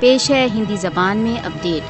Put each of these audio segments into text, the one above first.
پیش ہے ہندی زبان میں اپڈیٹ۔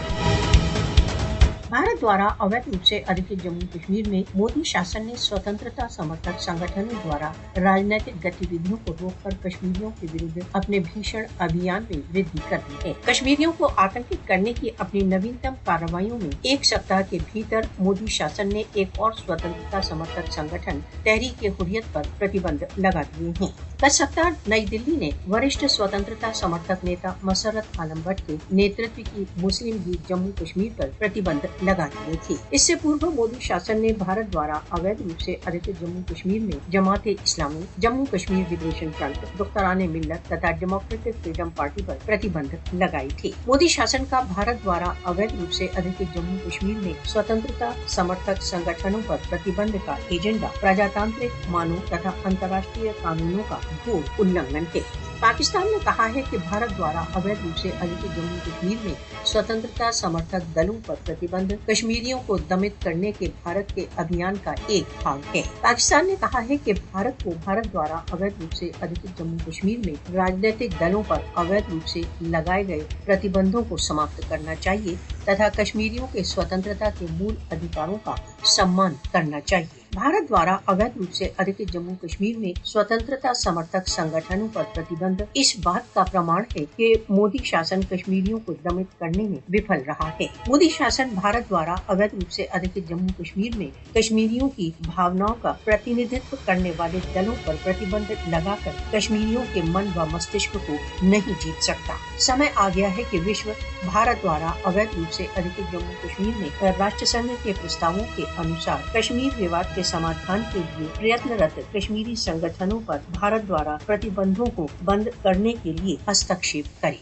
भारत द्वारा अवैध रूप से अधिकृत जम्मू कश्मीर में मोदी शासन ने स्वतंत्रता समर्थक संगठनों द्वारा राजनीतिक गतिविधियों को रोककर कश्मीरियों के विरुद्ध अपने भीषण अभियान में वृद्धि कर दी है। कश्मीरियों को आतंकित करने की अपनी नवीनतम कार्रवाइयों में एक सप्ताह के भीतर मोदी शासन ने एक और स्वतंत्रता समर्थक संगठन तहरीक-ए-हुर्रियत पर प्रतिबंध लगा दिए हैं। गत सप्ताह नई दिल्ली ने वरिष्ठ स्वतंत्रता समर्थक नेता मसर्रत आलम भट्ट के नेतृत्व की मुस्लिम लीग जम्मू कश्मीर पर प्रतिबंध लगा दिए थे। इससे पूर्व मोदी शासन ने भारत द्वारा अवैध रूप से अधिकृत जम्मू कश्मीर में जमात-ए-इस्लामी, जम्मू कश्मीर लिबरेशन फ्रंट, दुख्तारान मिल्लत तथा डेमोक्रेटिक फ्रीडम पार्टी पर प्रतिबंध लगाए थे। मोदी शासन का भारत द्वारा अवैध रूप से अधिकृत जम्मू कश्मीर में स्वतंत्रता समर्थक संगठनों पर प्रतिबंध का एजेंडा प्रजातांत्रिक मानों तथा अंतर्राष्ट्रीय कानूनों का घोर उल्लंघन है। पाकिस्तान ने कहा है कि भारत द्वारा अवैध रूप से अधिकृत जम्मू कश्मीर में स्वतंत्रता समर्थक दलों पर प्रतिबंध कश्मीरियों को दमित करने के भारत के अभियान का एक भाग है। पाकिस्तान ने कहा है कि भारत को भारत द्वारा अवैध रूप से अधिकृत जम्मू कश्मीर में राजनीतिक दलों पर अवैध रूप से लगाए गए प्रतिबंधों को समाप्त करना चाहिए तथा कश्मीरियों के स्वतंत्रता के मूल अधिकारों का सम्मान करना चाहिए। भारत द्वारा अवैध रूप से अधिकृत जम्मू कश्मीर में स्वतंत्रता समर्थक संगठनों पर प्रतिबंध इस बात का प्रमाण है कि मोदी शासन कश्मीरियों को दमित करने में विफल रहा है। मोदी शासन भारत द्वारा अवैध रूप से अधिकृत जम्मू कश्मीर में कश्मीरियों की भावनाओं का प्रतिनिधित्व करने वाले दलों पर प्रतिबंध लगाकर कश्मीरियों के मन व मस्तिष्क को नहीं जीत सकता। समय आ गया है कि विश्व भारत द्वारा अवैध रूप से अधिकृत जम्मू कश्मीर में राष्ट्र संघ के प्रस्तावों के अनुसार कश्मीर विवाद के समाधान के लिए प्रयत्नरत कश्मीरी संगठनों पर भारत द्वारा प्रतिबंधों को बंद करने के लिए हस्तक्षेप करे।